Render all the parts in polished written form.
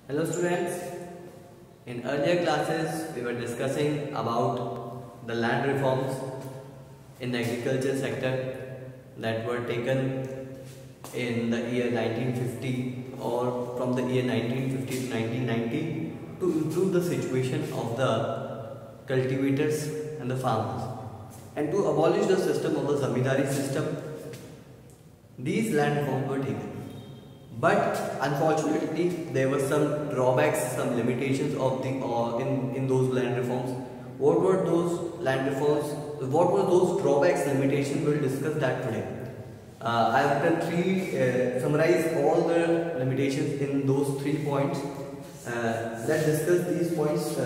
Hello students, in earlier classes we were discussing about the land reforms in the agriculture sector that were taken in the year 1950 or from the year 1950 to 1990 to improve the situation of the cultivators and the farmers and to abolish the system of the zamindari system. These land reforms were taken. But unfortunately, there were some drawbacks, some limitations of the in those land reforms. What were those land reforms? What were those drawbacks, limitations? We'll discuss that today. I have done summarize all the limitations in those 3 points. Let's discuss these points.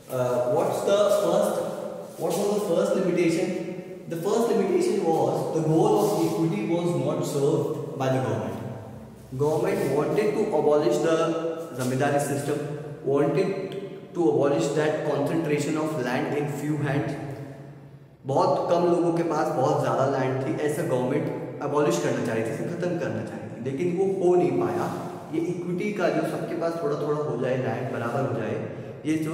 What was the first limitation? The first limitation was the goal of equity was not served by the government. Government wanted to abolish the zamindari system, wanted to abolish that concentration of land in few hands. बहुत कम लोगों के पास बहुत ज़्यादा land थी, ऐसा government abolish करना चाह रही थी, इसे ख़त्म करना चाह रही थी, लेकिन वो हो नहीं पाया। ये इक्विटी का जो सबके पास थोड़ा थोड़ा हो जाए, लैंड बराबर हो जाए, ये जो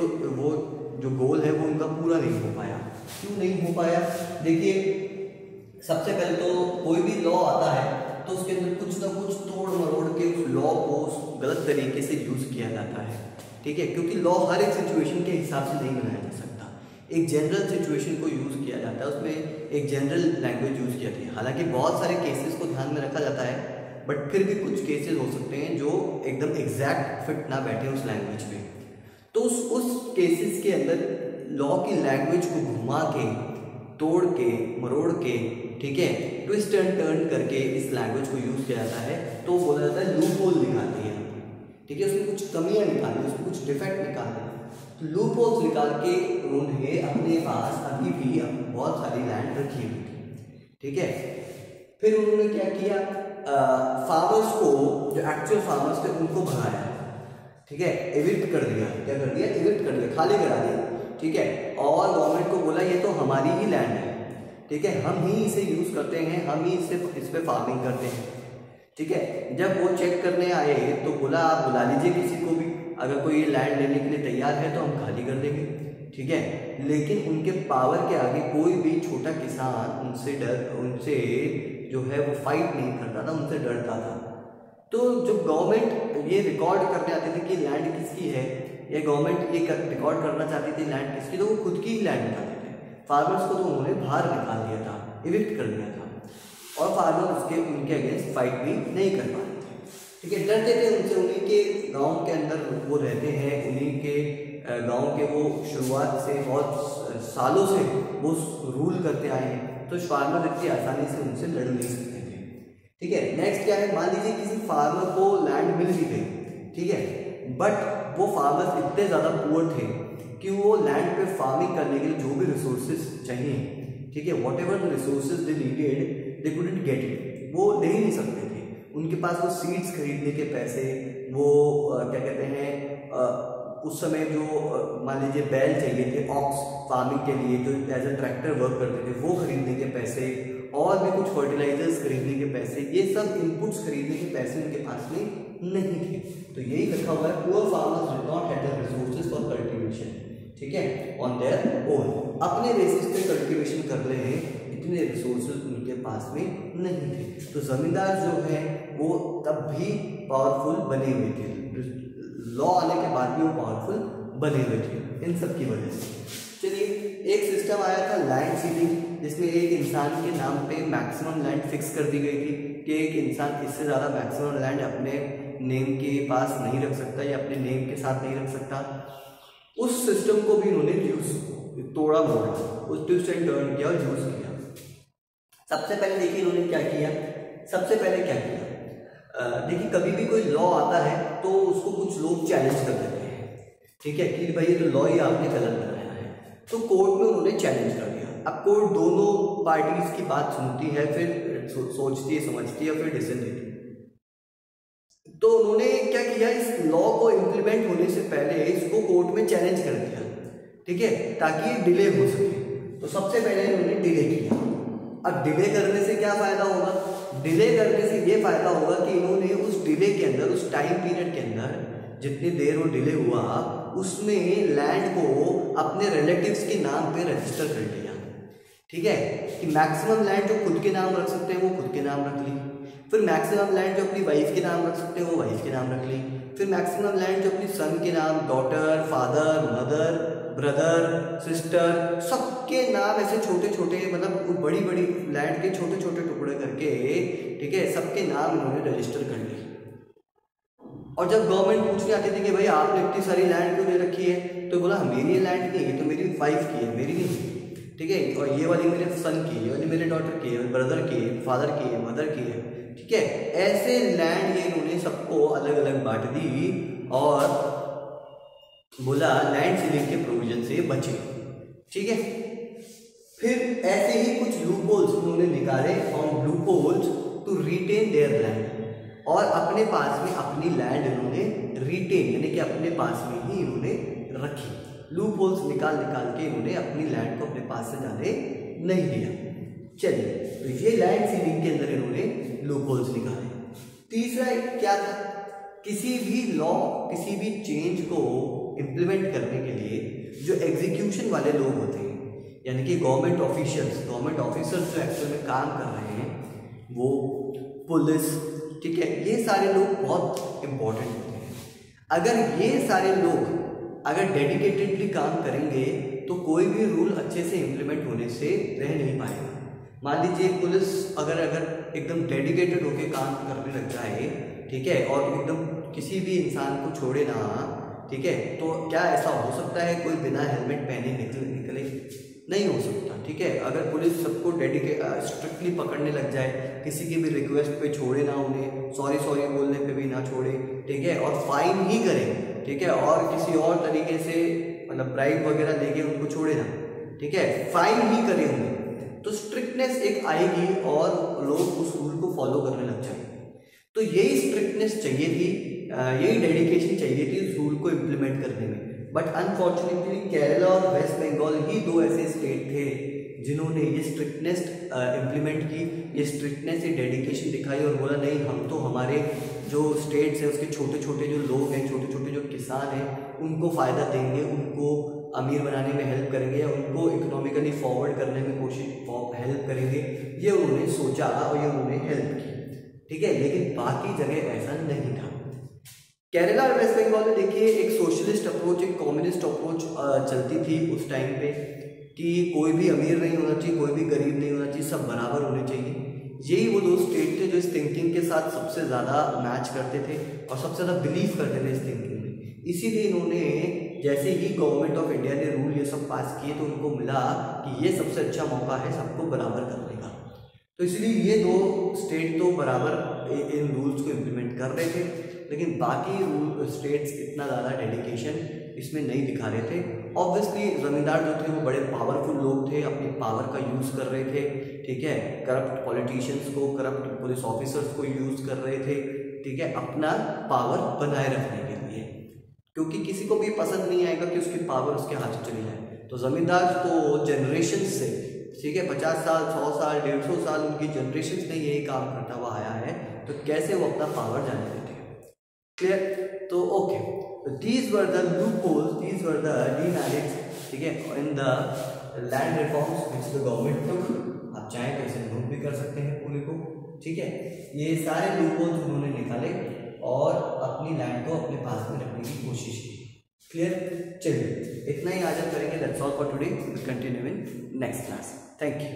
गोल है वो उनका पूरा नहीं हो पाया। क्यों नहीं हो पाया? देखिए, सबसे पहले तो कोई भी लॉ आता है तो उसके अंदर कुछ ना कुछ तोड़ मरोड़ के उस लॉ को गलत तरीके से यूज किया जाता है, ठीक है, क्योंकि लॉ हर एक सिचुएशन के हिसाब से नहीं बनाया जा सकता। एक जनरल सिचुएशन को यूज किया जाता है, उसमें एक जनरल लैंग्वेज यूज की जाती है। हालांकि बहुत सारे केसेस को ध्यान में रखा जाता है, बट फिर भी कुछ केसेस हो सकते हैं जो एकदम एग्जैक्ट फिट ना बैठे उस लैंग्वेज में। तो उस केसेस के अंदर लॉ की लैंग्वेज को घुमा के, तोड़ के, मरोड़ के, ठीक है, ट्विस्ट एंड टर्न करके इस लैंग्वेज को यूज किया जाता है, तो बोला जाता है लूप होल निकालती है, ठीक है, उसमें कुछ कमियां निकालनी, उसमें कुछ डिफेक्ट निकालना। तो लूप होल्स निकाल के उन्होंने अपने पास अभी भी बहुत सारी लैंड रखी हुई थी, ठीक है। फिर उन्होंने क्या किया, फार्मर्स को, जो एक्चुअल फार्मर्स थे उनको भगाया, ठीक है, एविक्ट कर दिया। क्या कर दिया? एविक्ट कर दिया, खाली करा दिया, ठीक है। और गवर्नमेंट को बोला ये तो हमारी ही लैंड है, ठीक है, हम ही इसे यूज करते हैं, हम ही इस पे फार्मिंग करते हैं, ठीक है। जब वो चेक करने आए तो बोला आप बुला लीजिए किसी को भी, अगर कोई लैंड लेने के लिए तैयार है तो हम खाली कर देंगे, ठीक है। लेकिन उनके पावर के आगे कोई भी छोटा किसान उनसे जो है वो फाइट नहीं करता था, उनसे डरता था। तो जब गवर्नमेंट ये रिकॉर्ड करने आती थी कि लैंड किसकी है, या गवर्नमेंट ये रिकॉर्ड करना चाहती थी लैंड किसकी, तो वो खुद की ही लैंड निकालती थी। फार्मर्स को तो उन्होंने बाहर निकाल दिया था, इविक्ट कर दिया था, और फार्मर उनके अगेंस्ट फाइट भी नहीं कर पाते थे, ठीक है, डरते थे उनसे। उन्हीं के गांव के अंदर वो रहते हैं, उन्हीं के गांव के वो शुरुआत से बहुत सालों से वो रूल करते आए हैं, तो फार्मर इतनी आसानी से उनसे लड़ नहीं सकते थे, ठीक है। नेक्स्ट क्या है, मान लीजिए किसी फार्मर को लैंड मिल भी गई, ठीक है, बट वो फार्मर्स इतने ज़्यादा पुअर थे कि वो लैंड पे फार्मिंग करने के लिए जो भी रिसोर्सेज चाहिए, ठीक है, what ever the resources they needed they couldn't get it, वो ले ही नहीं सकते थे। उनके पास वो सीड्स खरीदने के पैसे, वो क्या कहते हैं, उस समय जो मान लीजिए बैल चाहिए थे ऑक्स फार्मिंग के लिए, जो एज ए ट्रैक्टर वर्क करते थे, वो खरीदने के पैसे, और भी कुछ फर्टिलाइजर्स खरीदने के पैसे, ये सब इनपुट्स खरीदने के पैसे उनके पास में नहीं थे। तो यही लिखा हुआ है, poor farmers did not have the resources for cultivation, ठीक है, ऑन देयर ओन, अपने बेसिस पे कल्टीवेशन कर रहे हैं, इतने रिसोर्सेज उनके पास में नहीं थे। तो जमींदार जो है वो तब भी पावरफुल बने हुए थे, लॉ आने के बाद भी वो पावरफुल बने हुए थे इन सब की वजह से। चलिए, एक सिस्टम आया था लैंड सीलिंग, जिसमें एक इंसान के नाम पे मैक्सिमम लैंड फिक्स कर दी गई थी कि एक इंसान इससे ज़्यादा मैक्सिमम लैंड अपने नेम के पास नहीं रख सकता या अपने नेम के साथ नहीं रख सकता। उस सिस्टम को भी इन्होंने तोड़ा मोड़ा, उस ट्विस्ट एंड टर्न किया और यूज किया। सबसे पहले देखिए इन्होंने क्या किया, देखिए कभी भी कोई लॉ आता है तो उसको कुछ लोग चैलेंज कर देते हैं, ठीक है, कि भाई ये तो लॉ ही आपने गलत बनाया है, तो कोर्ट में उन्होंने चैलेंज कर दिया। अब कोर्ट दोनों पार्टीज की बात सुनती है, फिर सोचती है, समझती है, फिर डिसीजन देती है। तो उन्होंने क्या किया, इस लॉ को इम्प्लीमेंट होने से पहले इसको कोर्ट में चैलेंज कर दिया, ठीक है, ताकि डिले हो सके। तो सबसे पहले उन्होंने डिले किया। अब डिले करने से क्या फायदा होगा, डिले करने से ये फायदा होगा कि इन्होंने उस डिले के अंदर, उस टाइम पीरियड के अंदर जितनी देर वो डिले हुआ उसमें लैंड को अपने रिलेटिव्स के नाम पे रजिस्टर कर लिया। ठीक है, कि मैक्सिमम लैंड जो खुद के नाम रख सकते हैं वो खुद के नाम रख ली, फिर मैक्सिमम लैंड जो अपनी वाइफ के नाम रख सकते हैं वो वाइफ के नाम रख ली, फिर मैक्सिमम लैंड जो अपनी सन के नाम, daughter, father, mother, brother, sister, सबके नाम ऐसे छोटे छोटे, मतलब बड़ी बड़ी लैंड के छोटे छोटे टुकड़े करके, ठीक है, सबके नाम इन्होंने रजिस्टर कर लिए। और जब गवर्नमेंट पूछने आती थी कि भाई आपने इतनी सारी लैंड क्यों ले रखी है, तो बोला मेरी ये लैंड नहीं है, तो मेरी वाइफ की है, मेरी नहीं। ठीक है, और ये वाली मेरे सन की, ये वाली मेरे डॉटर की है, ब्रदर की है, फादर की है, मदर की है। ठीक है, ऐसे लैंड ये इन्होंने सबको अलग अलग बांट दी और बोला लैंड सीलिंग के प्रोविजन से बचे। ठीक है, फिर ऐसे ही कुछ लूपहोल्स उन्होंने निकाले on loopholes to retain their land, और अपने पास में अपनी लैंड इन्होंने रिटेन यानी कि अपने पास में ही इन्होंने रखी। लूपहोल्स निकाल निकाल के इन्होंने अपनी लैंड को अपने पास से जाने नहीं दिया। चलिए, तो ये लैंड सीलिंग के अंदर इन्होंने लूपहोल्स निकाले। तीसरा क्या था, किसी भी लॉ, किसी भी चेंज को इम्प्लीमेंट करने के लिए जो एग्जीक्यूशन वाले लोग होते हैं, यानी कि गवर्नमेंट ऑफिशियल्स जो एक्चुअल में काम कर रहे हैं, वो पुलिस, ठीक है, ये सारे लोग बहुत इंपॉर्टेंट होते हैं। अगर ये सारे लोग अगर डेडिकेटेडली काम करेंगे तो कोई भी रूल अच्छे से इम्प्लीमेंट होने से रह नहीं पाएगा। मान लीजिए पुलिस अगर एकदम डेडिकेटेड होकर काम करने लग जाए, ठीक है, और एकदम किसी भी इंसान को छोड़े ना, ठीक है, तो क्या ऐसा हो सकता है कोई बिना हेलमेट पहने निकले? नहीं हो सकता। ठीक है, अगर पुलिस सबको स्ट्रिक्टली पकड़ने लग जाए, किसी की भी रिक्वेस्ट पे छोड़े ना, उन्हें सॉरी बोलने पे भी ना छोड़े, ठीक है, और फाइन ही करे, ठीक है, और किसी और तरीके से मतलब ब्राइब वगैरह लेके उनको छोड़े ना, ठीक है, फाइन ही करे उन्हें, तो स्ट्रिक्टनेस एक आएगी और लोग उस रूल को फॉलो करने लग जाएंगे। तो यही स्ट्रिक्टनेस चाहिए थी, यही डेडिकेशन चाहिए थी इस रूल को इम्प्लीमेंट करने में। बट अनफॉर्चुनेटली केरला और वेस्ट बंगाल ही दो ऐसे स्टेट थे जिन्होंने ये स्ट्रिक्टनेस इम्प्लीमेंट की, ये स्ट्रिक्टनेस, ये डेडिकेशन दिखाई और बोला नहीं, हम तो हमारे जो स्टेट्स हैं उसके छोटे छोटे जो लोग हैं, छोटे छोटे जो किसान हैं, उनको फ़ायदा देंगे, उनको अमीर बनाने में हेल्प करेंगे, या उनको इकोनॉमिकली फॉरवर्ड करने में हेल्प करेंगे। ये उन्होंने सोचा और ये उन्होंने हेल्प की। ठीक है, लेकिन बाकी जगह ऐसा नहीं था। केरला और वेस्ट बंगाल में देखिए एक सोशलिस्ट अप्रोच, एक कम्युनिस्ट अप्रोच चलती थी उस टाइम पे, कि कोई भी अमीर नहीं होना चाहिए, कोई भी गरीब नहीं होना चाहिए, सब बराबर होने चाहिए। यही वो दो स्टेट थे जो इस थिंकिंग के साथ सबसे ज़्यादा मैच करते थे और सबसे ज़्यादा बिलीव करते थे इस थिंकिंग में। इसीलिए इन्होंने जैसे ही गवर्नमेंट ऑफ इंडिया ने रूल ये सब पास किए तो उनको मिला कि ये सबसे अच्छा मौका है सबको बराबर करने का। तो इसलिए ये दो स्टेट तो बराबर इन रूल्स को इम्प्लीमेंट कर रहे थे, लेकिन बाकी स्टेट्स इतना ज़्यादा डेडिकेशन इसमें नहीं दिखा रहे थे। ऑब्वियसली ज़मींदार जो थे वो बड़े पावरफुल लोग थे, अपनी पावर का यूज़ कर रहे थे, ठीक है, करप्ट पॉलिटिशियंस को, करप्ट पुलिस ऑफिसर्स को यूज़ कर रहे थे, ठीक है, अपना पावर बनाए रखने के लिए, क्योंकि किसी को भी पसंद नहीं आएगा कि उसकी पावर उसके हाथ से चली जाए। तो ज़मींदार तो जनरेशन से, ठीक है, 50 साल, 100 साल, 150 साल उनकी जनरेशन से यही काम करता हुआ आया है, तो कैसे वो अपना पावर जाने देते हैं। क्लियर? तो okay, these were the loopholes, these were the demerits, ठीक है, in the land reforms which the government took। आप चाहें तो इसे नोट भी कर सकते हैं पूरे को, ठीक है। ये सारे loopholes उन्होंने निकाले और अपनी लैंड को अपने पास में रखने की कोशिश की। क्लियर? चलिए, इतना ही आज हम करेंगे। That's all for today. We'll continue in next class. Thank you.